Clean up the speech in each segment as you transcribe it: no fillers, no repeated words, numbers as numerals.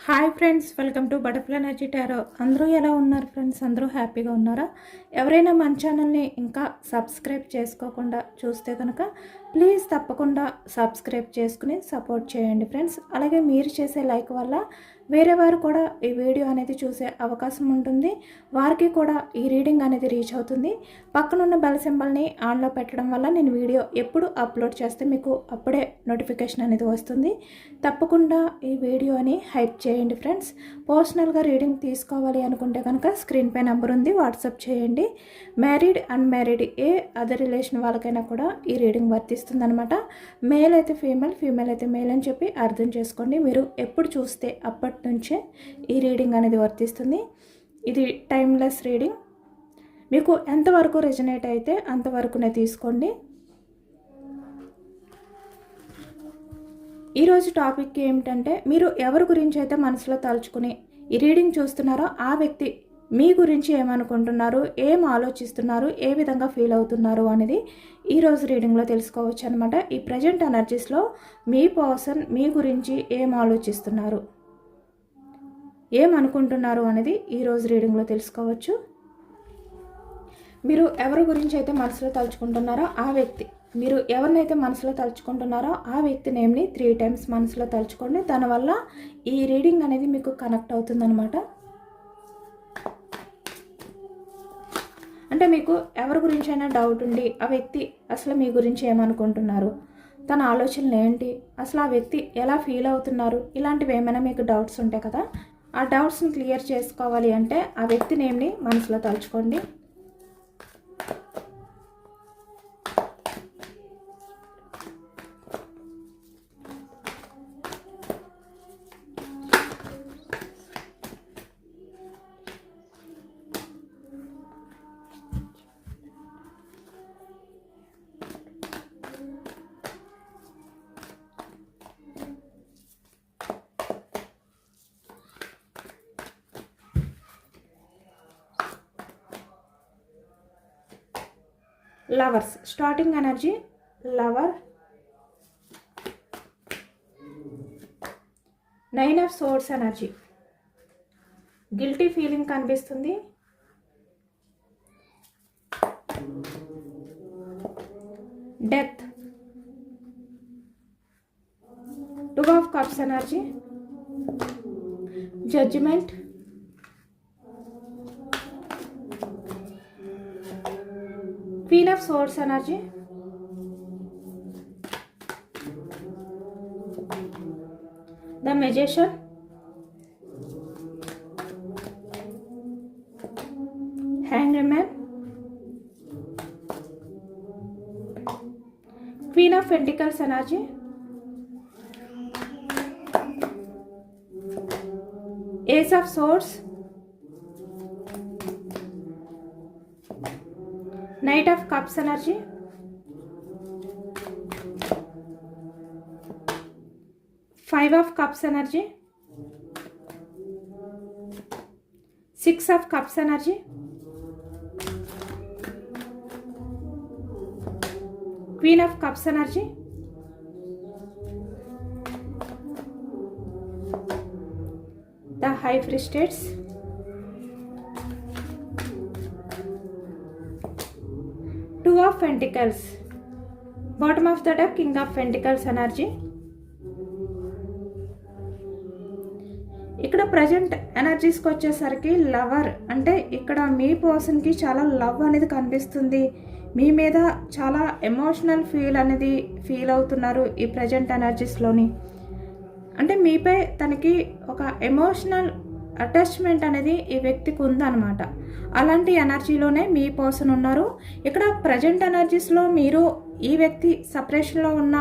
Hi friends, welcome to butterfly energy tarot. అందరూ ఎలా ఉన్నారు ఫ్రెండ్స్? అందరూ హ్యాపీగా ఉన్నారా? ఎవరైనా మన ఛానల్ని ఇంకా సబ్స్క్రైబ్ చేసుకోకుండా చూస్తే కనుక ప్లీజ్ తప్పకుండా సబ్స్క్రైబ్ చేసుకుని సపోర్ట్ చేయండి ఫ్రెండ్స్. అలాగే మీరు చేసే లైక్ వల్ల వేరే వారు కూడా ఈ వీడియో అనేది చూసే అవకాశం ఉంటుంది. వారికి కూడా ఈ రీడింగ్ అనేది రీచ్ అవుతుంది. పక్కనున్న బెల్ సింబల్ని ఆన్లో పెట్టడం వల్ల నేను వీడియో ఎప్పుడు అప్లోడ్ చేస్తే మీకు అప్పుడే నోటిఫికేషన్ అనేది వస్తుంది. తప్పకుండా ఈ వీడియోని హైప్ చేయండి ఫ్రెండ్స్. పర్సనల్గా రీడింగ్ తీసుకోవాలి అనుకుంటే కనుక స్క్రీన్ పై నెంబర్ ఉంది, వాట్సాప్ చేయండి. మ్యారీడ్ అన్మ్యారీడ్ ఏ అదర్ రిలేషన్ వాళ్ళకైనా కూడా ఈ రీడింగ్ వర్తిస్తుంది అనమాట. మేల్ అయితే ఫీమేల్, ఫీమేల్ అయితే మేల్ అని చెప్పి అర్థం చేసుకోండి. మీరు ఎప్పుడు చూస్తే అప్పటి నుంచే ఈ రీడింగ్ అనేది వర్తిస్తుంది. ఇది టైమ్లెస్ రీడింగ్. మీకు ఎంతవరకు రెజనేట్ అయితే అంతవరకునే తీసుకోండి. ఈరోజు టాపిక్ ఏమిటంటే, మీరు ఎవరి గురించి అయితే మనసులో తలుచుకుని ఈ రీడింగ్ చూస్తున్నారో ఆ వ్యక్తి మీ గురించి ఏమనుకుంటున్నారు, ఏం ఆలోచిస్తున్నారు, ఏ విధంగా ఫీల్ అవుతున్నారు అనేది ఈరోజు రీడింగ్లో తెలుసుకోవచ్చు అనమాట. ఈ ప్రజెంట్ ఎనర్జీస్లో మీ పర్సన్ మీ గురించి ఏం ఆలోచిస్తున్నారు, ఏమనుకుంటున్నారు అనేది ఈరోజు రీడింగ్లో తెలుసుకోవచ్చు. మీరు ఎవరి గురించి అయితే మనసులో తలుచుకుంటున్నారో ఆ వ్యక్తి, మీరు ఎవరినైతే మనసులో తలుచుకుంటున్నారో ఆ వ్యక్తి నేమ్ని 3 times మనసులో తలుచుకోండి. దానివల్ల ఈ రీడింగ్ అనేది మీకు కనెక్ట్ అవుతుందన్నమాట. అంటే మీకు ఎవరి గురించి అయినా డౌట్ ఉండి ఆ వ్యక్తి అసలు మీ గురించి ఏమనుకుంటున్నారు, తన ఆలోచనలు ఏంటి, అసలు ఆ వ్యక్తి ఎలా ఫీల్ అవుతున్నారు, ఇలాంటివి ఏమైనా మీకు డౌట్స్ ఉంటాయి కదా. ఆ డౌట్స్ని క్లియర్ చేసుకోవాలి అంటే ఆ వ్యక్తి నేమ్ని మనసులో తలుచుకోండి. Lovers starting energy, lover, 9 of swords energy, guilty feeling కనిపిస్తుంది. Death, 2 of cups energy, judgement, Queen of Swords energy, the Magician, Hanged Man, Queen of Pentacles energy, Ace of Swords, Knight of Cups energy, Five of Cups energy, Six of Cups energy, Queen of Cups energy, the High Priestess, Two of Pentacles, bottom of the deck, King of Pentacles energy. ఇక్కడ present ఎనర్జీస్కి వచ్చేసరికి lover అంటే ఇక్కడ మీ పర్సన్కి చాలా love అనేది కనిపిస్తుంది. మీ మీద చాలా ఎమోషనల్ ఫీల్ అవుతున్నారు ఈ ప్రజెంట్ ఎనర్జీస్లోని. అంటే మీపై తనకి ఒక ఎమోషనల్ అటాచ్మెంట్ అనేది ఈ వ్యక్తికి ఉందన్నమాట. అలాంటి ఎనర్జీలోనే మీ పర్సన్ ఉన్నారు. ఇక్కడ ప్రజెంట్ ఎనర్జీస్లో మీరు ఈ వ్యక్తి సపరేషన్లో ఉన్న,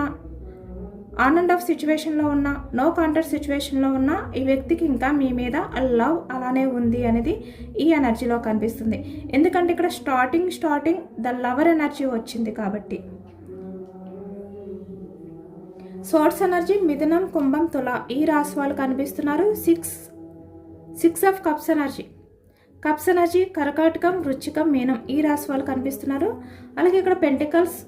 ఆన్ అండ్ ఆఫ్ సిచ్యువేషన్లో ఉన్న, నో కాంటాక్ట్ సిచ్యువేషన్లో ఉన్న ఈ వ్యక్తికి ఇంకా మీ మీద లవ్ అలానే ఉంది అనేది ఈ ఎనర్జీలో కనిపిస్తుంది. ఎందుకంటే ఇక్కడ స్టార్టింగ్ ద లవర్ ఎనర్జీ వచ్చింది కాబట్టి. సోర్స్ ఎనర్జీ, మిథునం, కుంభం, తుల ఈ రాశి వాళ్ళు కనిపిస్తున్నారు. సిక్స్ ఆఫ్ కప్స్ ఎనర్జీ, కర్కాటకం, వృశ్చికం, మీనం ఈ రాశి వాళ్ళు కనిపిస్తున్నారు. అలాగే ఇక్కడ పెంటికల్స్,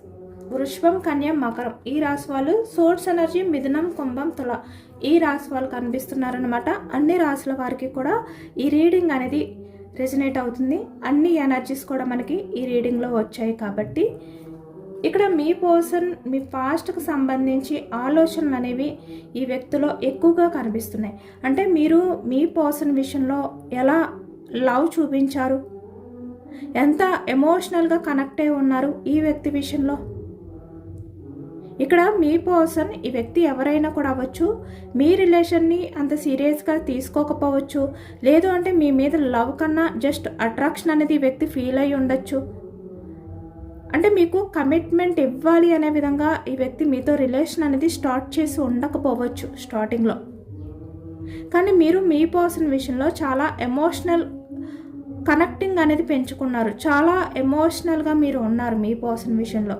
వృషభం, కన్య, మకరం ఈ రాశి వాళ్ళు. సోర్స్ ఎనర్జీ, మిథునం, కుంభం, తుల ఈ రాశి వాళ్ళు కనిపిస్తున్నారనమాట. అన్ని రాశుల వారికి కూడా ఈ రీడింగ్ అనేది రెజనేట్ అవుతుంది. అన్ని ఎనర్జీస్ కూడా మనకి ఈ రీడింగ్లో వచ్చాయి. కాబట్టి ఇక్కడ మీ పర్సన్ మీ పాస్ట్కి సంబంధించి ఆలోచనలు అనేవి ఈ వ్యక్తిలో ఎక్కువగా కనిపిస్తున్నాయి. అంటే మీరు మీ పర్సన్ విషయంలో ఎలా లవ్ చూపించారు, ఎంత ఎమోషనల్గా కనెక్ట్ అయి ఉన్నారు ఈ వ్యక్తి విషయంలో. ఇక్కడ మీ పర్సన్ ఈ వ్యక్తి ఎవరైనా కూడా అవ్వచ్చు, మీ రిలేషన్ని అంత సీరియస్గా తీసుకోకపోవచ్చు, లేదు అంటే మీ మీద లవ్ కన్నా జస్ట్ అట్రాక్షన్ అనేది ఈ వ్యక్తి ఫీల్ అయి ఉండొచ్చు. అంటే మీకు కమిట్మెంట్ ఇవ్వాలి అనే విధంగా ఈ వ్యక్తి మీతో రిలేషన్ అనేది స్టార్ట్ చేసి ఉండకపోవచ్చు స్టార్టింగ్లో. కానీ మీరు మీ పర్సన్ విషయంలో చాలా ఎమోషనల్ కనెక్టింగ్ అనేది పెంచుకున్నారు. చాలా ఎమోషనల్గా మీరు ఉన్నారు మీ పర్సన్ విషయంలో.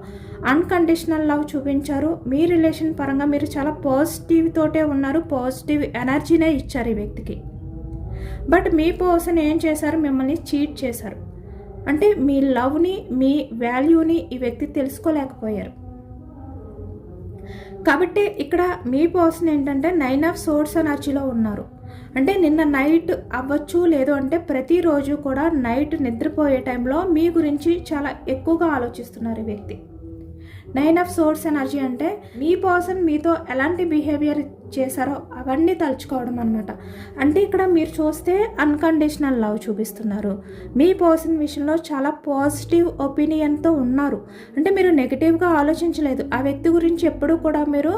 అన్కండిషనల్ లవ్ చూపించారు. మీ రిలేషన్ పరంగా మీరు చాలా పాజిటివ్ తోటే ఉన్నారు. పాజిటివ్ ఎనర్జీనే ఇచ్చారు ఈ వ్యక్తికి. బట్ మీ పర్సన్ ఏం చేశారు, మిమ్మల్ని చీట్ చేశారు. అంటే మీ లవ్ని మీ వాల్యూని ఈ వ్యక్తి తెలుసుకోలేకపోయారు. కాబట్టి ఇక్కడ మీ పర్సన్ ఏంటంటే 9 ఆఫ్ సోర్డ్స్ ఎనర్జీలో ఉన్నారు. అంటే నిన్న నైట్ అవ్వచ్చు, లేదు అంటే ప్రతిరోజు కూడా నైట్ నిద్రపోయే టైంలో మీ గురించి చాలా ఎక్కువగా ఆలోచిస్తున్నారు ఈ వ్యక్తి. 9 ఆఫ్ సోర్డ్స్ ఎనర్జీ అంటే మీ పర్సన్ మీతో ఎలాంటి బిహేవియర్ చేశారో అవన్నీ తలుచుకోవడం అనమాట. అంటే ఇక్కడ మీరు చూస్తే అన్కండిషనల్ లవ్ చూపిస్తున్నారు. మీ పర్సన్ విషయంలో చాలా పాజిటివ్ ఒపీనియన్తో ఉన్నారు. అంటే మీరు నెగిటివ్గా ఆలోచించలేదు. ఆ వ్యక్తి గురించి ఎప్పుడూ కూడా మీరు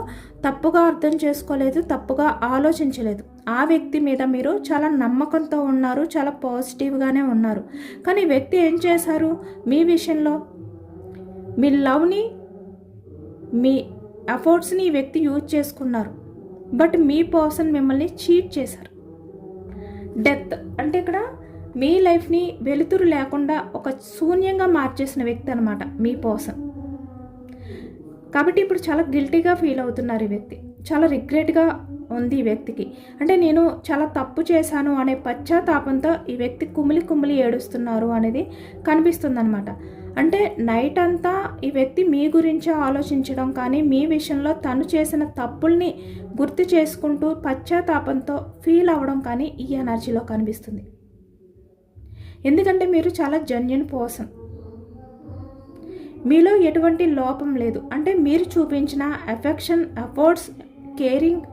తప్పుగా అర్థం చేసుకోలేదు, తప్పుగా ఆలోచించలేదు. ఆ వ్యక్తి మీద మీరు చాలా నమ్మకంతో ఉన్నారు, చాలా పాజిటివ్గానే ఉన్నారు. కానీ ఈ వ్యక్తి ఏం చేశారు, మీ విషయంలో మీ లవ్ని మీ ఎఫర్ట్స్ని ఈ వ్యక్తి యూజ్ చేసుకున్నారు. బట్ మీ పర్సన్ మిమ్మల్ని చీట్ చేశారు. డెత్ అంటే ఇక్కడ మీ లైఫ్ని వెలుతురు లేకుండా ఒక శూన్యంగా మార్చేసిన వ్యక్తి అనమాట మీ పర్సన్. కాబట్టి ఇప్పుడు చాలా గిల్టీగా ఫీల్ అవుతున్నారు ఈ వ్యక్తి. చాలా రిగ్రెట్గా ఉంది ఈ వ్యక్తికి. అంటే నేను చాలా తప్పు చేశాను అనే పశ్చాత్తాపంతో ఈ వ్యక్తి కుమిలి ఏడుస్తున్నారు అనేది కనిపిస్తుంది అనమాట. అంటే నైట్ అంతా ఈ వ్యక్తి మీ గురించి ఆలోచించడం కానీ, మీ విషయంలో తను చేసిన తప్పుల్ని గుర్తు చేసుకుంటూ పశ్చాత్తాపంతో ఫీల్ అవ్వడం కానీ ఈ ఎనర్జీలో కనిపిస్తుంది. ఎందుకంటే మీరు చాలా జెన్యూన్ పర్సన్. మీలో ఎటువంటి లోపం లేదు. అంటే మీరు చూపించిన ఎఫెక్షన్, ఎఫర్ట్స్, కేరింగ్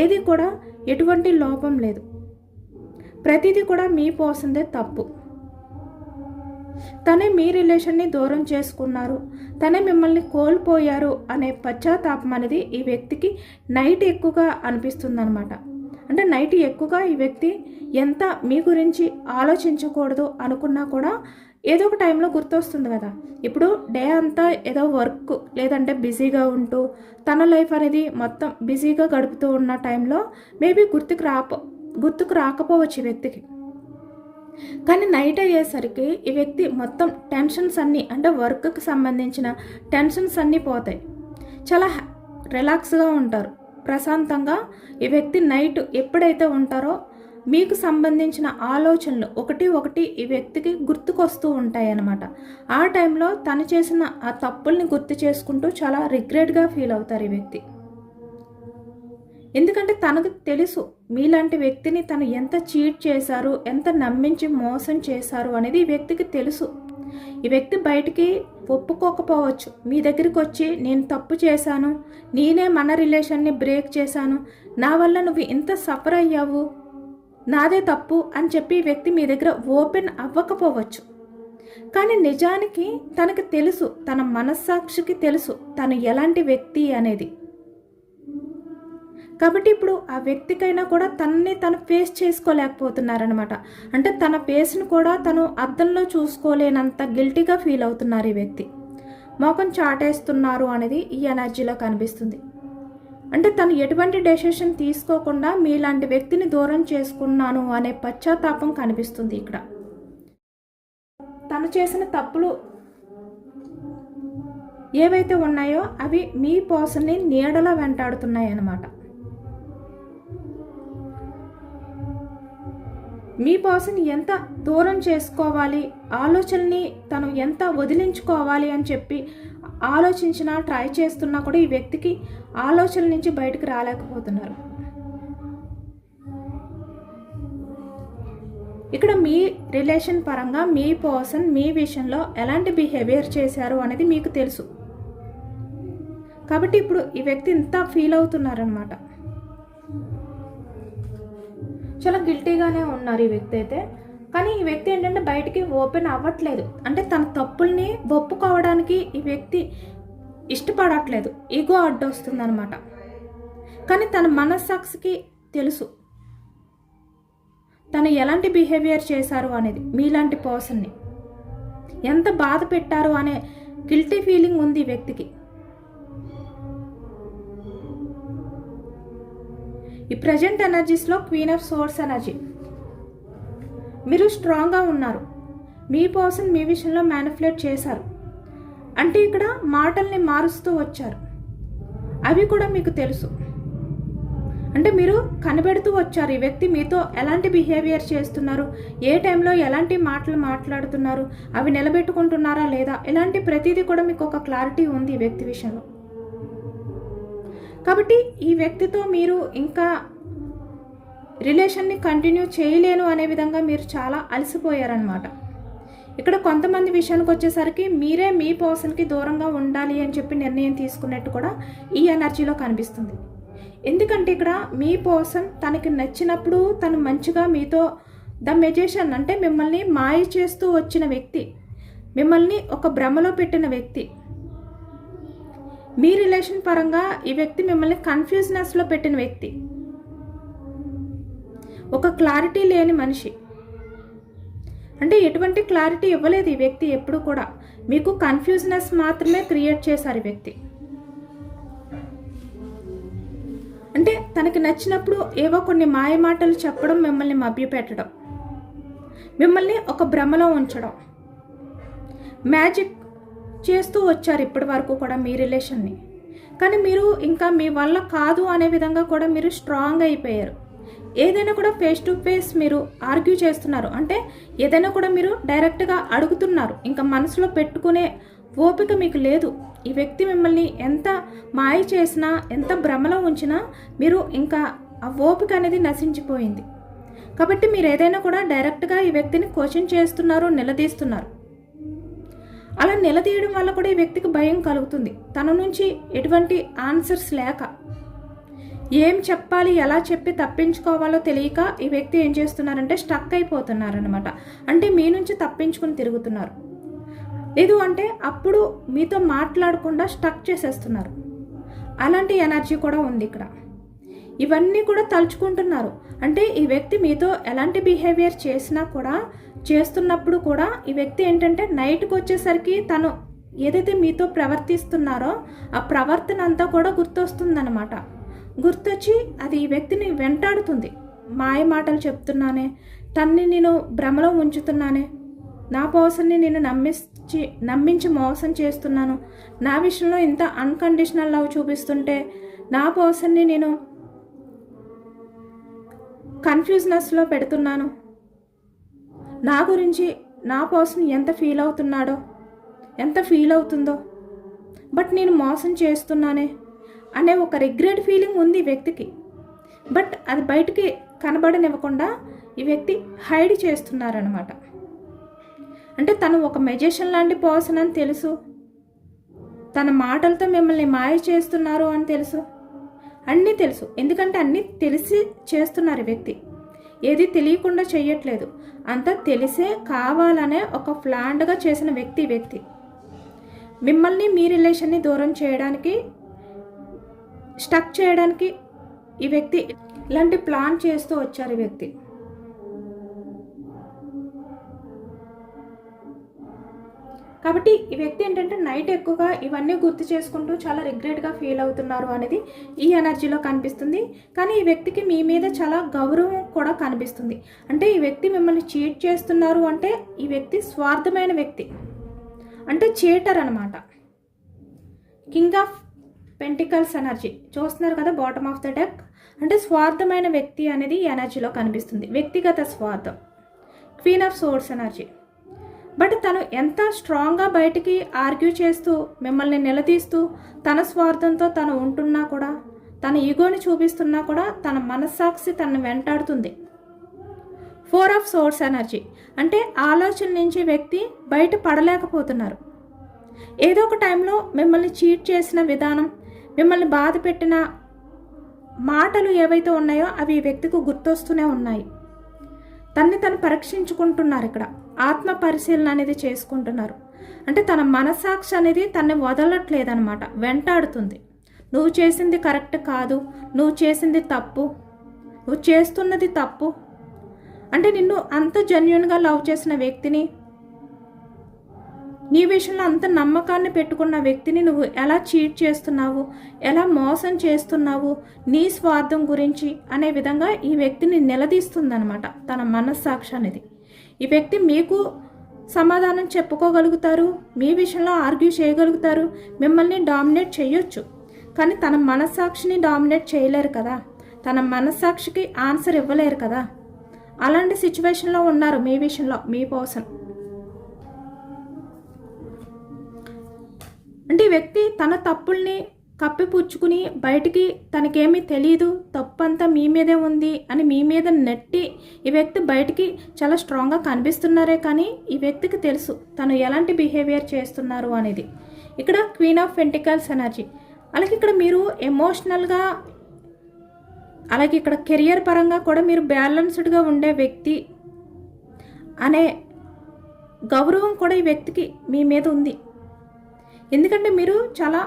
ఏది కూడా ఎటువంటి లోపం లేదు. ప్రతిదీ కూడా మీ పర్సన్దే తప్పు. తనే మీ రిలేషన్ని దూరం చేసుకున్నారు, తనే మిమ్మల్ని కోల్పోయారు అనే పశ్చాత్తాపం అనేది ఈ వ్యక్తికి నైట్ ఎక్కువగా అనిపిస్తుంది అనమాట. అంటే నైట్ ఎక్కువగా ఈ వ్యక్తి ఎంత మీ గురించి ఆలోచించకూడదు అనుకున్నా కూడా ఏదో ఒక టైంలో గుర్తొస్తుంది కదా. ఇప్పుడు డే అంతా ఏదో వర్క్ లేదంటే బిజీగా ఉంటూ తన లైఫ్ అనేది మొత్తం బిజీగా గడుపుతూ ఉన్న టైంలో మేబీ గుర్తుకు రాకపోవచ్చు ఈ వ్యక్తికి. కానీ నైట్ అయ్యేసరికి ఈ వ్యక్తి మొత్తం టెన్షన్స్ అన్నీ, అంటే వర్క్కి సంబంధించిన టెన్షన్స్ అన్నీ పోతాయి. చాలా రిలాక్స్గా ఉంటారు, ప్రశాంతంగా. ఈ వ్యక్తి నైట్ ఎప్పుడైతే ఉంటారో మీకు సంబంధించిన ఆలోచనలు ఒకటి ఈ వ్యక్తికి గుర్తుకొస్తూ ఉంటాయి అన్నమాట. ఆ టైంలో తను చేసిన ఆ తప్పుల్ని గుర్తు చేసుకుంటూ చాలా రిగ్రెట్గా ఫీల్ అవుతారు ఈ వ్యక్తి. ఎందుకంటే తనకు తెలుసు మీలాంటి వ్యక్తిని తను ఎంత చీట్ చేశారు, ఎంత నమ్మించి మోసం చేశారు అనేది ఈ వ్యక్తికి తెలుసు. ఈ వ్యక్తి బయటికి ఒప్పుకోకపోవచ్చు. మీ దగ్గరికి వచ్చి నేను తప్పు చేశాను, నేనే మన రిలేషన్ని బ్రేక్ చేశాను, నా వల్ల నువ్వు ఇంత సఫర్ అయ్యావు, నాదే తప్పు అని చెప్పి ఈ వ్యక్తి మీ దగ్గర ఓపెన్ అవ్వకపోవచ్చు. కానీ నిజానికి తనకు తెలుసు, తన మనస్సాక్షికి తెలుసు తను ఎలాంటి వ్యక్తి అనేది. కాబట్టి ఇప్పుడు ఆ వ్యక్తికైనా కూడా తనని తను ఫేస్ చేసుకోలేకపోతున్నారనమాట. అంటే తన ఫేస్ను కూడా తను అద్దంలో చూసుకోలేనంత గిల్టీగా ఫీల్ అవుతున్నారు ఈ వ్యక్తి. మోకం చాటేస్తున్నారు అనేది ఈ ఎనర్జీలో కనిపిస్తుంది. అంటే తను ఎటువంటి డెసిషన్ తీసుకోకుండా మీలాంటి వ్యక్తిని దూరం చేసుకున్నాను అనే పశ్చాత్తాపం కనిపిస్తుంది ఇక్కడ. తను చేసిన తప్పులు ఏవైతే ఉన్నాయో అవి మీ పర్సన్ని నీడలా వెంటాడుతున్నాయి అన్నమాట. మీ పర్సన్ ఎంత దూరం చేసుకోవాలి, ఆలోచనని తను ఎంత వదిలించుకోవాలి అని చెప్పి ఆలోచించినా ట్రై చేస్తున్నా కూడా ఈ వ్యక్తికి ఆలోచనల నుంచి బయటకు రాలేకపోతున్నారు. ఇక్కడ మీ రిలేషన్ పరంగా మీ పర్సన్ మీ విషయంలో ఎలాంటి బిహేవియర్ చేశారు అనేది మీకు తెలుసు. కాబట్టి ఇప్పుడు ఈ వ్యక్తి ఇంత ఫీల్ అవుతున్నారనమాట. చాలా గిల్టీగానే ఉన్నారు ఈ వ్యక్తి అయితే. కానీ ఈ వ్యక్తి ఏంటంటే బయటికి ఓపెన్ అవ్వట్లేదు. అంటే తన తప్పుల్ని ఒప్పుకోవడానికి ఈ వ్యక్తి ఇష్టపడట్లేదు. ఈగో అడ్డొస్తుంది అనమాట. కానీ తన మనస్సాక్షికి తెలుసు తను ఎలాంటి బిహేవియర్ చేశారు అనేది. మీలాంటి పర్సన్ని ఎంత బాధ పెట్టారు అనే గిల్టీ ఫీలింగ్ ఉంది ఈ వ్యక్తికి. ఈ ప్రజెంట్ ఎనర్జీస్లో క్వీన్ ఆఫ్ సోర్స్ ఎనర్జీ. మీరు స్ట్రాంగ్గా ఉన్నారు. మీ పర్సన్ మీ విషయంలో మ్యానిపులేట్ చేశారు. అంటే ఇక్కడ మాటల్ని మారుస్తూ వచ్చారు. అవి కూడా మీకు తెలుసు. అంటే మీరు కనిపెడుతూ వచ్చారు ఈ వ్యక్తి మీతో ఎలాంటి బిహేవియర్ చేస్తున్నారు, ఏ టైంలో ఎలాంటి మాటలు మాట్లాడుతున్నారు, అవి నిలబెట్టుకుంటున్నారా లేదా, ఇలాంటి ప్రతిదీ కూడా మీకు ఒక క్లారిటీ ఉంది ఈ వ్యక్తి విషయంలో. కాబట్టి ఈ వ్యక్తితో మీరు ఇంకా రిలేషన్ని కంటిన్యూ చేయలేను అనే విధంగా మీరు చాలా అలసిపోయారనమాట. ఇక్కడ కొంతమంది విషయానికి వచ్చేసరికి మీరే మీ పర్సన్కి దూరంగా ఉండాలి అని చెప్పి నిర్ణయం తీసుకున్నట్టు కూడా ఈ ఎనర్జీలో కనిపిస్తుంది. ఎందుకంటే ఇక్కడ మీ పర్సన్ తనకి నచ్చినప్పుడు తను మంచిగా మీతో ద మెజిషియన్ అంటే మిమ్మల్ని మాయ చేస్తూ వచ్చిన వ్యక్తి, మిమ్మల్ని ఒక భ్రమలో పెట్టిన వ్యక్తి. మీ రిలేషన్ పరంగా ఈ వ్యక్తి మిమ్మల్ని కన్ఫ్యూజ్నెస్లో పెట్టిన వ్యక్తి, ఒక క్లారిటీ లేని మనిషి. అంటే ఎటువంటి క్లారిటీ ఇవ్వలేదు ఈ వ్యక్తి ఎప్పుడు కూడా. మీకు కన్ఫ్యూజ్నెస్ మాత్రమే క్రియేట్ చేశారు ఈ వ్యక్తి. అంటే తనకి నచ్చినప్పుడు ఏవో కొన్ని మాయ మాటలు చెప్పడం, మిమ్మల్ని మభ్యపెట్టడం, మిమ్మల్ని ఒక భ్రమలో ఉంచడం, మ్యాజిక్ చేస్తూ వచ్చారు ఇప్పటి వరకు కూడా మీ రిలేషన్ని. కానీ మీరు ఇంకా మీ వల్ల కాదు అనే విధంగా కూడా మీరు స్ట్రాంగ్ అయిపోయారు. ఏదైనా కూడా ఫేస్ టు ఫేస్ మీరు ఆర్గ్యూ చేస్తున్నారు. అంటే ఏదైనా కూడా మీరు డైరెక్ట్గా అడుగుతున్నారు. ఇంకా మనసులో పెట్టుకునే ఓపిక మీకు లేదు. ఈ వ్యక్తి మిమ్మల్ని ఎంత మాయ చేసినా, ఎంత భ్రమలో ఉంచినా మీరు ఇంకా ఆ ఓపిక అనేది నశించిపోయింది. కాబట్టి మీరు ఏదైనా కూడా డైరెక్ట్గా ఈ వ్యక్తిని క్వశ్చన్ చేస్తున్నారు, నిలదీస్తున్నారు. అలా నిలదీయడం వల్ల కూడా ఈ వ్యక్తికి భయం కలుగుతుంది. తన నుంచి ఎటువంటి ఆన్సర్స్ లేక, ఏం చెప్పాలి, ఎలా చెప్పి తప్పించుకోవాలో తెలియక ఈ వ్యక్తి ఏం చేస్తున్నారంటే స్టక్ అయిపోతున్నారనమాట. అంటే మీ నుంచి తప్పించుకుని తిరుగుతున్నారు. లేదు అంటే అప్పుడు మీతో మాట్లాడకుండా స్టక్ చేసేస్తున్నారు. అలాంటి ఎనర్జీ కూడా ఉంది ఇక్కడ. ఇవన్నీ కూడా తలుచుకుంటున్నారు. అంటే ఈ వ్యక్తి మీతో ఎలాంటి బిహేవియర్ చేసినా కూడా, చేస్తున్నప్పుడు కూడా ఈ వ్యక్తి ఏంటంటే నైట్కి వచ్చేసరికి తను ఏదైతే మీతో ప్రవర్తిస్తున్నారో ఆ ప్రవర్తన అంతా కూడా గుర్తొస్తుందన్నమాట. గుర్తొచ్చి అది ఈ వ్యక్తిని వెంటాడుతుంది. మాయ మాటలు చెప్తున్నానే, తన్ని నేను భ్రమలో ఉంచుతున్నానే, నా పర్సన్ని నేను నమ్మించి మోసం చేస్తున్నాను, నా విషయంలో ఇంత అన్కండిషనల్ లవ్ చూపిస్తుంటే నా పర్సన్ని నేను కన్ఫ్యూజ్నెస్లో పెడుతున్నాను, నా గురించి నా పర్సన్ ఎంత ఫీల్ అవుతున్నాడో, ఎంత ఫీల్ అవుతుందో, బట్ నేను మోసం చేస్తున్నానే అనే ఒక రిగ్రెట్ ఫీలింగ్ ఉంది ఈ వ్యక్తికి. బట్ అది బయటికి కనబడనివ్వకుండా ఈ వ్యక్తి హైడ్ చేస్తున్నారనమాట. అంటే తను ఒక మెజిషియన్ లాంటి పర్సన్ అని తెలుసు, తన మాటలతో మిమ్మల్ని మాయ చేస్తున్నారు అని తెలుసు, అన్నీ తెలుసు. ఎందుకంటే అన్నీ తెలిసి చేస్తున్నారు ఈ వ్యక్తి. ఏది తెలియకుండా చేయట్లేదు, అంతా తెలిసే కావాలనే ఒక ప్లాన్డ్గా చేసిన వ్యక్తి. మిమ్మల్ని మీ రిలేషన్ని దూరం చేయడానికి, స్టక్ చేయడానికి ఈ వ్యక్తి ఇలాంటి ప్లాన్ చేస్తూ వచ్చారు ఈ వ్యక్తి. కాబట్టి ఈ వ్యక్తి ఏంటంటే నైట్ ఎక్కువగా ఇవన్నీ గుర్తు చేసుకుంటూ చాలా రిగ్రెట్గా ఫీల్ అవుతున్నారు అనేది ఈ ఎనర్జీలో కనిపిస్తుంది. కానీ ఈ వ్యక్తికి మీ మీద చాలా గౌరవం కూడా కనిపిస్తుంది. అంటే ఈ వ్యక్తి మిమ్మల్ని చీట్ చేస్తున్నారు అంటే ఈ వ్యక్తి స్వార్థమైన వ్యక్తి, అంటే చీటర్ అనమాట. కింగ్ ఆఫ్ పెంటికల్స్ ఎనర్జీ చూస్తున్నారు కదా, బాటమ్ ఆఫ్ ద డెక్. అంటే స్వార్థమైన వ్యక్తి అనేది ఈ ఎనర్జీలో కనిపిస్తుంది, వ్యక్తిగత స్వార్థం. Queen of swords energy. But తను ఎంత స్ట్రాంగ్గా బయటికి ఆర్గ్యూ చేస్తూ మిమ్మల్ని నిలదీస్తూ తన స్వార్థంతో తను ఉంటున్నా కూడా, తన ఈగోని చూపిస్తున్నా కూడా తన మనస్సాక్షి తనను వెంటాడుతుంది. ఫోర్ ఆఫ్ సోర్స్ ఎనర్జీ అంటే ఆలోచన నుంచి వ్యక్తి బయట పడలేకపోతున్నారు. ఏదో ఒక టైంలో మిమ్మల్ని చీట్ చేసిన విధానం, మిమ్మల్ని బాధ పెట్టిన మాటలు ఏవైతే ఉన్నాయో అవి ఈ వ్యక్తికి గుర్తొస్తూనే ఉన్నాయి. తన్ని తను పరీక్షించుకుంటున్నారు. ఇక్కడ ఆత్మ పరిశీలన అనేది చేసుకుంటున్నారు. అంటే తన మనస్సాక్షి అనేది తన్ని వదలట్లేదనమాట, వెంటాడుతుంది. నువ్వు చేసింది కరెక్ట్ కాదు, నువ్వు చేసింది తప్పు, నువ్వు చేస్తున్నది తప్పు. అంటే నిన్ను అంత జెన్యూన్గా లవ్ చేసిన వ్యక్తిని, నీ విషయంలో అంత నమ్మకాన్ని పెట్టుకున్న వ్యక్తిని నువ్వు ఎలా చీట్ చేస్తున్నావు, ఎలా మోసం చేస్తున్నావు, నీ స్వార్థం గురించి అనే విధంగా ఈ వ్యక్తిని నిలదీస్తుందనమాట తన మనస్సాక్షి అనేది. ఈ వ్యక్తి మీకు సమాధానం చెప్పుకోగలుగుతారు, మీ విషయంలో ఆర్గ్యూ చేయగలుగుతారు, మిమ్మల్ని డామినేట్ చేయొచ్చు. కానీ తన మనస్సాక్షిని డామినేట్ చేయలేరు కదా, తన మనస్సాక్షికి ఆన్సర్ ఇవ్వలేరు కదా. అలాంటి సిచ్యువేషన్లో ఉన్నారు మీ విషయంలో మీ పర్సన్. అంటే ఈ వ్యక్తి తన తప్పుల్ని కప్పిపుచ్చుకుని బయటికి తనకేమీ తెలియదు, తప్పంతా మీ మీదే ఉంది అని మీ మీద నెట్టి ఈ వ్యక్తి బయటికి చాలా స్ట్రాంగ్గా కనిపిస్తున్నారే, కానీ ఈ వ్యక్తికి తెలుసు తను ఎలాంటి బిహేవియర్ చేస్తున్నారు అనేది. ఇక్కడ క్వీన్ ఆఫ్ పెంటికల్స్ ఎనర్జీ. అలాగే ఇక్కడ మీరు ఎమోషనల్గా, అలాగే ఇక్కడ కెరియర్ పరంగా కూడా మీరు బ్యాలెన్స్డ్గా ఉండే వ్యక్తి అనే గౌరవం కూడా ఈ వ్యక్తికి మీ మీద ఉంది. ఎందుకంటే మీరు చాలా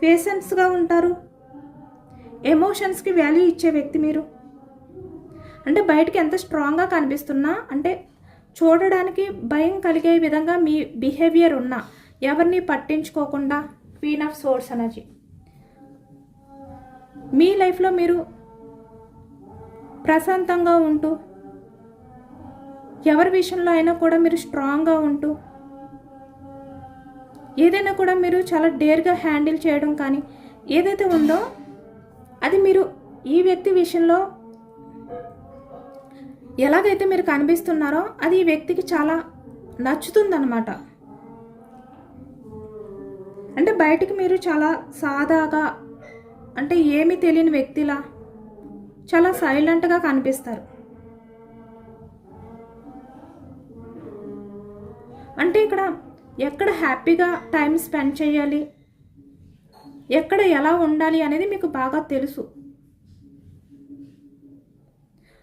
పేషెన్స్గా ఉంటారు, ఎమోషన్స్కి వాల్యూ ఇచ్చే వ్యక్తి మీరు. అంటే బయటికి ఎంత స్ట్రాంగ్గా కనిపిస్తున్నా, అంటే చూడడానికి భయం కలిగే విధంగా మీ బిహేవియర్ ఉన్నా ఎవరిని పట్టించుకోకుండా క్వీన్ ఆఫ్ సోర్స్ ఎనర్జీ. మీ లైఫ్లో మీరు ప్రశాంతంగా ఉంటూ, ఎవరి విషయంలో అయినా కూడా మీరు స్ట్రాంగ్గా ఉంటూ, ఏదైనా కూడా మీరు చాలా డేర్గా హ్యాండిల్ చేయడం కానీ ఏదైతే ఉందో అది మీరు ఈ వ్యక్తి విషయంలో ఎలాగైతే మీరు కనిపిస్తున్నారో అది ఈ వ్యక్తికి చాలా నచ్చుతుందన్నమాట. అంటే బయటికి మీరు చాలా సాదాగా, అంటే ఏమీ తెలియని వ్యక్తిలా చాలా సైలెంట్గా కనిపిస్తారు. అంటే ఇక్కడ ఎక్కడ హ్యాపీగా టైం స్పెండ్ చేయాలి, ఎక్కడ ఎలా ఉండాలి అనేది మీకు బాగా తెలుసు.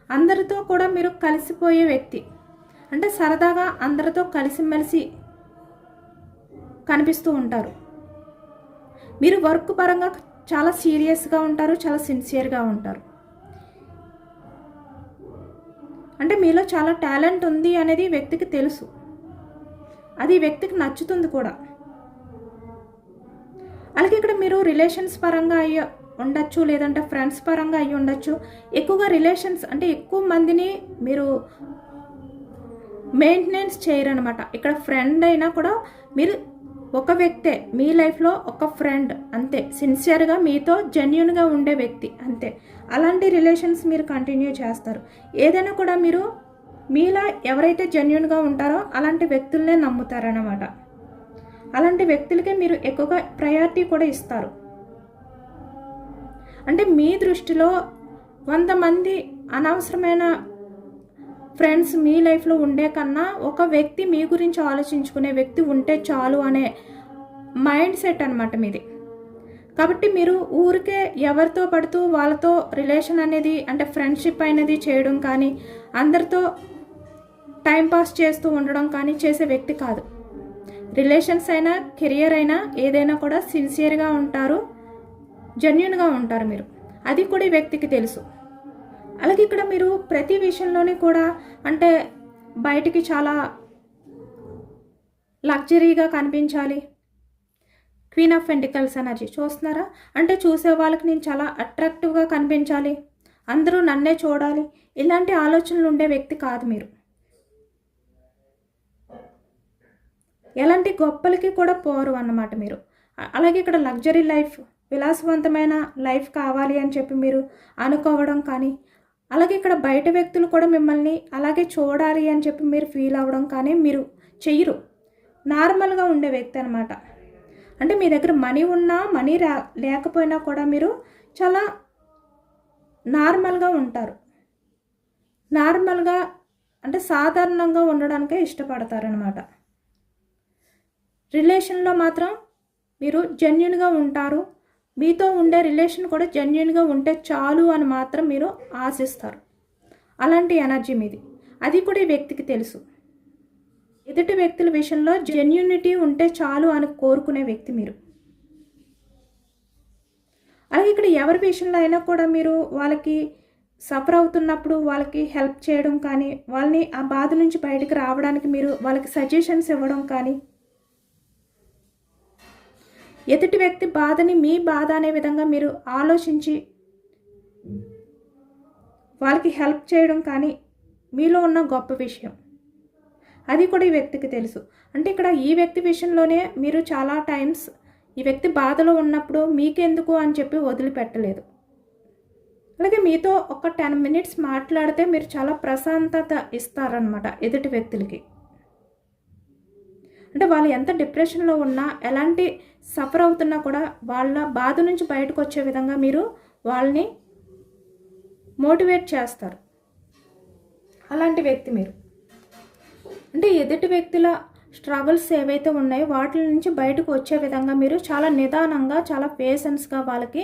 అందరితో కూడా మీరు కలిసిపోయే వ్యక్తి, అంటే సరదాగా అందరితో కలిసిమెలిసి కనిపిస్తూ ఉంటారు. మీరు వర్క్ పరంగా చాలా సీరియస్గా ఉంటారు, చాలా సిన్సియర్గా ఉంటారు. అంటే మీలో చాలా టాలెంట్ ఉంది అనేది వ్యక్తికి తెలుసు, అది వ్యక్తికి నచ్చుతుంది కూడా. అలాగే ఇక్కడ మీరు రిలేషన్స్ పరంగా అయ్యి ఉండొచ్చు, లేదంటే ఫ్రెండ్స్ పరంగా అయ్యి ఉండొచ్చు. ఎక్కువగా రిలేషన్స్ అంటే ఎక్కువ మందిని మీరు మెయింటెనెన్స్ చేయరనమాట. ఇక్కడ ఫ్రెండ్ అయినా కూడా మీరు ఒక వ్యక్తే మీ లైఫ్లో, ఒక ఫ్రెండ్ అంతే, సిన్సియర్గా మీతో జెన్యూన్గా ఉండే వ్యక్తి అంతే. అలాంటి రిలేషన్స్ మీరు కంటిన్యూ చేస్తారు. ఏదైనా కూడా మీరు మీలా ఎవరైతే జెన్యూన్గా ఉంటారో అలాంటి వ్యక్తులనే నమ్ముతారన్నమాట. అలాంటి వ్యక్తులకే మీరు ఎక్కువగా ప్రయారిటీ కూడా ఇస్తారు. అంటే మీ దృష్టిలో 100 మంది అనవసరమైన ఫ్రెండ్స్ మీ లైఫ్లో ఉండే కన్నా ఒక వ్యక్తి మీ గురించి ఆలోచించుకునే వ్యక్తి ఉంటే చాలు అనే మైండ్ సెట్ అనమాట మీది. కాబట్టి మీరు ఊరికే ఎవరితో పడుతూ వాళ్ళతో రిలేషన్ అనేది, అంటే ఫ్రెండ్షిప్ అనేది చేయడం కానీ, అందరితో టైంపాస్ చేస్తూ ఉండడం కానీ చేసే వ్యక్తి కాదు. రిలేషన్స్ అయినా కెరియర్ అయినా ఏదైనా కూడా సిన్సియర్గా ఉంటారు, జెన్యూన్గా ఉంటారు మీరు. అది కూడా ఈ వ్యక్తికి తెలుసు. అలాగే ఇక్కడ మీరు ప్రతి విషయంలోనే కూడా, అంటే బయటికి చాలా లగ్జరీగా కనిపించాలి. క్వీన్ ఆఫ్ పెంటికల్స్ ఎనర్జీ చూస్తున్నారా? అంటే చూసే వాళ్ళకి నేను చాలా అట్రాక్టివ్గా కనిపించాలి, అందరూ నన్నే చూడాలి, ఇలాంటి ఆలోచనలు ఉండే వ్యక్తి కాదు మీరు. ఎలాంటి గొప్పలకి కూడా పోరు అన్నమాట మీరు. అలాగే ఇక్కడ లగ్జరీ లైఫ్, విలాసవంతమైన లైఫ్ కావాలి అని చెప్పి మీరు అనుకోవడం కానీ, అలాగే ఇక్కడ బయట వ్యక్తులు కూడా మిమ్మల్ని అలాగే చూడాలి అని చెప్పి మీరు ఫీల్ అవ్వడం కానీ మీరు చెయ్యరు. నార్మల్గా ఉండే వ్యక్తి అనమాట. అంటే మీ దగ్గర మనీ ఉన్నా మనీ లేకపోయినా కూడా మీరు చాలా నార్మల్గా ఉంటారు. నార్మల్గా అంటే సాధారణంగా ఉండడానికే ఇష్టపడతారనమాట. రిలేషన్లో మాత్రం మీరు జెన్యూన్గా ఉంటారు. మీతో ఉండే రిలేషన్ కూడా జెన్యూన్గా ఉంటే చాలు అని మాత్రం మీరు ఆశిస్తారు. అలాంటి ఎనర్జీ మీది. అది కూడా ఈ వ్యక్తికి తెలుసు. ఎదుటి వ్యక్తుల విషయంలో జెన్యూనిటీ ఉంటే చాలు అని కోరుకునే వ్యక్తి మీరు. అలాగే ఇక్కడ ఎవరి విషయంలో అయినా కూడా మీరు వాళ్ళకి సఫర్ అవుతున్నప్పుడు వాళ్ళకి హెల్ప్ చేయడం కానీ, వాళ్ళని ఆ బాధ నుంచి బయటకు రావడానికి మీరు వాళ్ళకి సజెషన్స్ ఇవ్వడం కానీ, ఎదుటి వ్యక్తి బాధని మీ బాధ అనే విధంగా మీరు ఆలోచించి వాళ్ళకి హెల్ప్ చేయడం కానీ మీలో ఉన్న గొప్ప విషయం. అది కూడా ఈ వ్యక్తికి తెలుసు. అంటే ఇక్కడ ఈ వ్యక్తి విషయంలోనే మీరు చాలా టైమ్స్ ఈ వ్యక్తి బాధలో ఉన్నప్పుడు మీకెందుకు అని చెప్పి వదిలిపెట్టలేదు. అలాగే మీతో ఒక 10 minutes మాట్లాడితే మీరు చాలా ప్రశాంతత ఇస్తారనమాట ఎదుటి వ్యక్తులకి. అంటే వాళ్ళు ఎంత డిప్రెషన్లో ఉన్నా, ఎలాంటి సఫర్ అవుతున్నా కూడా వాళ్ళ బాధ నుంచి బయటకు వచ్చే విధంగా మీరు వాళ్ళని మోటివేట్ చేస్తారు. అలాంటి వ్యక్తి మీరు. అంటే ఎదుటి వ్యక్తుల స్ట్రగుల్స్ ఏవైతే ఉన్నాయో వాటి నుంచి బయటకు వచ్చే విధంగా మీరు చాలా నిదానంగా, చాలా పేషెన్స్గా వాళ్ళకి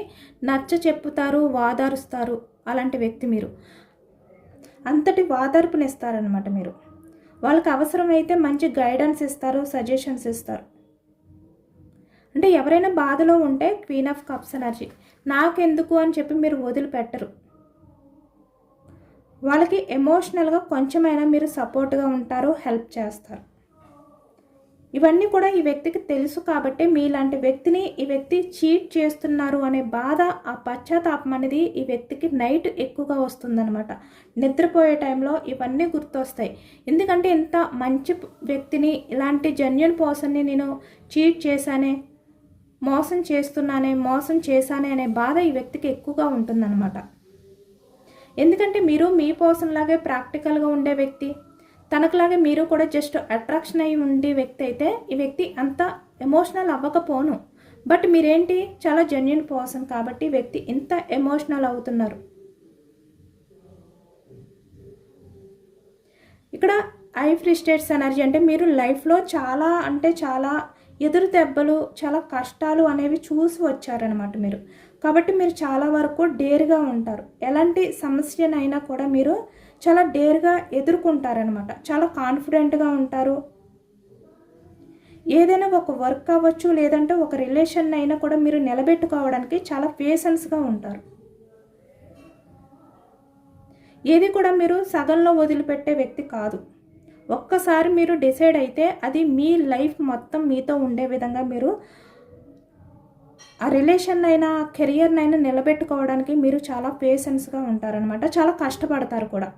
నచ్చ చెప్పుతారు, వాదారుస్తారు. అలాంటి వ్యక్తి మీరు. అంతటి వాదార్పునిస్తారనమాట మీరు. వాళ్ళకి అవసరమైతే మంచి గైడెన్స్ ఇస్తారు, సజెషన్స్ ఇస్తారు. అంటే ఎవరైనా బాధలో ఉంటే క్వీన్ ఆఫ్ కప్స్ ఎనర్జీ నాకెందుకు అని చెప్పి మీరు వదిలిపెట్టరు. వాళ్ళకి ఎమోషనల్గా కొంచెమైనా మీరు సపోర్ట్గా ఉంటారు, హెల్ప్ చేస్తారు. ఇవన్నీ కూడా ఈ వ్యక్తికి తెలుసు కాబట్టి మీలాంటి వ్యక్తిని ఈ వ్యక్తి చీట్ చేస్తున్నారు అనే బాధ, ఆ పశ్చాత్తాపం అనేది ఈ వ్యక్తికి నైట్ ఎక్కువగా వస్తుందన్నమాట. నిద్రపోయే టైంలో ఇవన్నీ గుర్తొస్తాయి. ఎందుకంటే ఇంత మంచి వ్యక్తిని, ఇలాంటి జెన్యూన్ పర్సన్ని నేను చీట్ చేశానే, మోసం చేశానే అనే బాధ ఈ వ్యక్తికి ఎక్కువగా ఉంటుందన్నమాట. ఎందుకంటే మీరు మీ పర్సన్ లాగే ప్రాక్టికల్గా ఉండే వ్యక్తి, తనకులాగే మీరు కూడా జస్ట్ అట్రాక్షన్ అయి ఉండే వ్యక్తి అయితే ఈ వ్యక్తి అంత ఎమోషనల్ అవ్వకపోను. బట్ మీరేంటి చాలా జెన్యూన్ పర్సన్ కాబట్టి వ్యక్తి ఇంత ఎమోషనల్ అవుతున్నారు. ఇక్కడ ఐ ఫ్రస్ట్రేట్స్ ఎనర్జీ అంటే మీరు లైఫ్లో చాలా అంటే చాలా ఎదురు దెబ్బలు, చాలా కష్టాలు అనేవి చూసి వచ్చారనమాట మీరు. కాబట్టి మీరు చాలా వరకు డేర్గా ఉంటారు. ఎలాంటి సమస్యనైనా కూడా మీరు చాలా డేర్గా ఎదుర్కొంటారనమాట. చాలా కాన్ఫిడెంట్గా ఉంటారు. ఏదైనా ఒక వర్క్ అవ్వచ్చు, లేదంటే ఒక రిలేషన్ అయినా కూడా మీరు నిలబెట్టుకోవడానికి చాలా పేషెన్స్గా ఉంటారు. ఏది కూడా మీరు సగంలో వదిలిపెట్టే వ్యక్తి కాదు. ఒక్కసారి మీరు డిసైడ్ అయితే అది మీ లైఫ్ మొత్తం మీతో ఉండే విధంగా మీరు ఆ రిలేషన్ అయినా కెరియర్నైనా నిలబెట్టుకోవడానికి మీరు చాలా పేషెన్స్గా ఉంటారనమాట. చాలా కష్టపడతారు కూడా.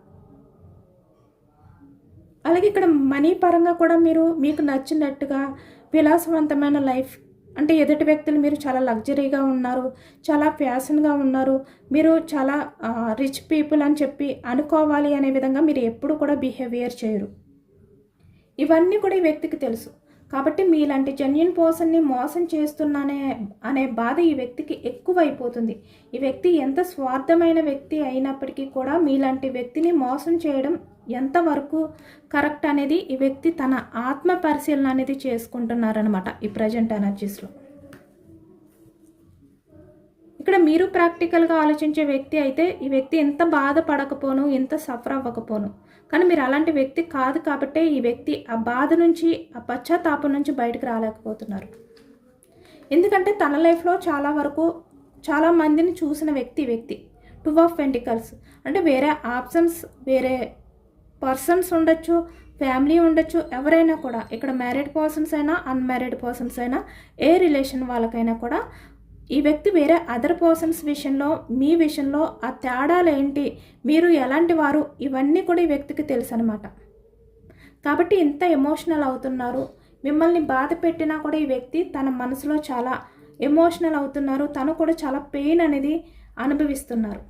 అలాగే ఇక్కడ మనీ పరంగా కూడా మీరు మీకు నచ్చినట్టుగా విలాసవంతమైన లైఫ్, అంటే ఎదుటి వ్యక్తులు మీరు చాలా లగ్జరీగా ఉన్నారు, చాలా ఫ్యాషన్గా ఉన్నారు, మీరు చాలా రిచ్ పీపుల్ అని చెప్పి అనుకోవాలి అనే విధంగా మీరు ఎప్పుడు కూడా బిహేవియర్ చేయరు. ఇవన్నీ కూడా ఈ వ్యక్తికి తెలుసు. కాబట్టి మీలాంటి జెన్యూన్ పర్సన్ని మోసం చేస్తున్నానే అనే బాధ ఈ వ్యక్తికి ఎక్కువైపోతుంది. ఈ వ్యక్తి ఎంత స్వార్థమైన వ్యక్తి అయినప్పటికీ కూడా మీలాంటి వ్యక్తిని మోసం చేయడం ఎంతవరకు కరెక్ట్ అనేది ఈ వ్యక్తి తన ఆత్మ పరిశీలన అనేది చేసుకుంటున్నారనమాట ఈ ప్రజెంట్ ఎనర్జీస్లో. ఇక్కడ మీరు ప్రాక్టికల్గా ఆలోచించే వ్యక్తి అయితే ఈ వ్యక్తి ఎంత బాధపడకపోను, ఎంత సఫర్ అవ్వకపోను. కానీ మీరు అలాంటి వ్యక్తి కాదు కాబట్టే ఈ వ్యక్తి ఆ బాధ నుంచి, ఆ పశ్చాత్తాపం నుంచి బయటకు రాలేకపోతున్నారు. ఎందుకంటే తన లైఫ్లో చాలా వరకు చాలా మందిని చూసిన వ్యక్తి 2 of Pentacles అంటే వేరే ఆప్షన్స్, వేరే పర్సన్స్ ఉండొచ్చు, ఫ్యామిలీ ఉండొచ్చు, ఎవరైనా కూడా. ఇక్కడ మ్యారీడ్ పర్సన్స్ అయినా, అన్మ్యారీడ్ పర్సన్స్ అయినా, ఏ రిలేషన్ వాళ్ళకైనా కూడా ఈ వ్యక్తి వేరే అదర్ పర్సన్స్ విషయంలో, మీ విషయంలో ఆ తేడాలు ఏంటి, మీరు ఎలాంటి వారు, ఇవన్నీ కూడా ఈ వ్యక్తికి తెలుసు అనమాట. కాబట్టి ఇంత ఎమోషనల్ అవుతున్నారు. మిమ్మల్ని బాధ పెట్టినా కూడా ఈ వ్యక్తి తన మనసులో చాలా ఎమోషనల్ అవుతున్నారు. తను కూడా చాలా పెయిన్ అనేది అనుభవిస్తున్నారు.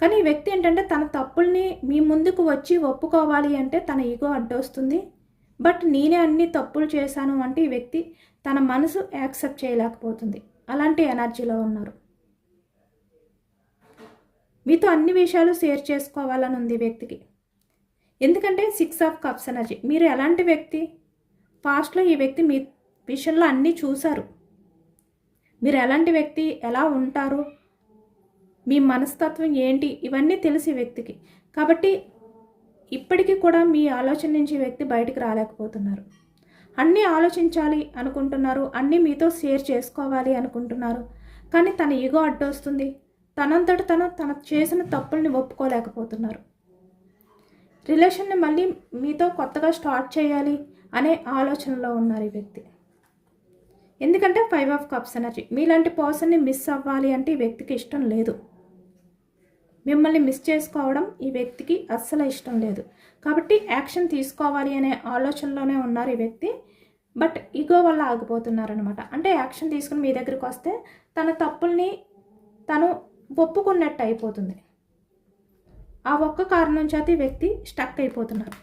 కానీ ఈ వ్యక్తి ఏంటంటే తన తప్పుల్ని మీ ముందుకు వచ్చి ఒప్పుకోవాలి అంటే తన ఈగో అడ్డొస్తుంది. బట్ నేనే అన్ని తప్పులు చేశాను అంటే ఈ వ్యక్తి తన మనసు యాక్సెప్ట్ చేయలేకపోతుంది. అలాంటి ఎనర్జీలో ఉన్నారు. మీతో అన్ని విషయాలు షేర్ చేసుకోవాలని ఉంది ఈ వ్యక్తికి. ఎందుకంటే 6 ఆఫ్ కప్స్ ఎనర్జీ. మీరు ఎలాంటి వ్యక్తి, పాస్ట్లో ఈ వ్యక్తి మీ విషయంలో అన్నీ చూశారు. మీరు ఎలాంటి వ్యక్తి, ఎలా ఉంటారు, మీ మనస్తత్వం ఏంటి, ఇవన్నీ తెలిసి వ్యక్తికి. కాబట్టి ఇప్పటికీ కూడా మీ ఆలోచన నుంచి వ్యక్తి బయటికి రాలేకపోతున్నారు. అన్నీ ఆలోచించాలి అనుకుంటున్నారు, అన్నీ మీతో షేర్ చేసుకోవాలి అనుకుంటున్నారు. కానీ తన ఈగో అడ్డొస్తుంది. తనంతట తను చేసిన తప్పుల్ని ఒప్పుకోలేకపోతున్నారు. రిలేషన్ని మళ్ళీ మీతో కొత్తగా స్టార్ట్ చేయాలి అనే ఆలోచనలో ఉన్నారు ఈ వ్యక్తి. ఎందుకంటే 5 ఆఫ్ కప్స్ ఎనర్జీ. మీలాంటి పర్సన్ని మిస్ అవ్వాలి అంటే ఈ వ్యక్తికి ఇష్టం లేదు. మిమ్మల్ని మిస్ చేసుకోవడం ఈ వ్యక్తికి అస్సలు ఇష్టం లేదు. కాబట్టి యాక్షన్ తీసుకోవాలి అనే ఆలోచనలోనే ఉన్నారు ఈ వ్యక్తి. బట్ ఈగో వల్ల ఆగిపోతున్నారనమాట. అంటే యాక్షన్ తీసుకుని మీ దగ్గరికి వస్తే తన తప్పుల్ని తను ఒప్పుకున్నట్టు అయిపోతుంది. ఆ ఒక్క కారణం చేత ఈ వ్యక్తి స్టక్ అయిపోతున్నారు.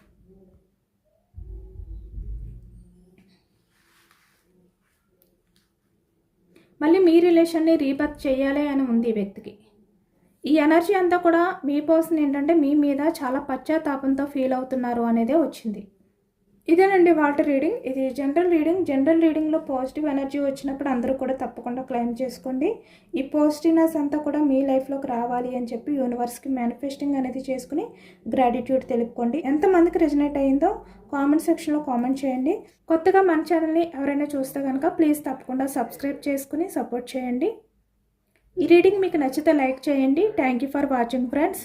మళ్ళీ మీ రిలేషన్ని రీబర్త్ చేయాలి అని ఉంది ఈ వ్యక్తికి. ఈ ఎనర్జీ అంతా కూడా మీ పర్సన్ ఏంటంటే మీ మీద చాలా పశ్చాత్తాపంతో ఫీల్ అవుతున్నారు అనేదే వచ్చింది. ఇదేనండి వాటర్ రీడింగ్. ఇది జనరల్ రీడింగ్. జనరల్ రీడింగ్లో పాజిటివ్ ఎనర్జీ వచ్చినప్పుడు అందరూ కూడా తప్పకుండా క్లెయిమ్ చేసుకోండి. ఈ పాజిటివ్నెస్ అంతా కూడా మీ లైఫ్లోకి రావాలి అని చెప్పి యూనివర్స్కి మేనిఫెస్టింగ్ అనేది చేసుకుని గ్రాటిట్యూడ్ తెలుపుకోండి. ఎంతమందికి రెజనేట్ అయ్యిందో కామెంట్ సెక్షన్లో కామెంట్ చేయండి. కొత్తగా మన ఛానల్ని ఎవరైనా చూస్తే కనుక ప్లీజ్ తప్పకుండా సబ్స్క్రైబ్ చేసుకుని సపోర్ట్ చేయండి. ఈ రీడింగ్ మీకు నచ్చితే లైక్ చేయండి. Thank you for watching friends.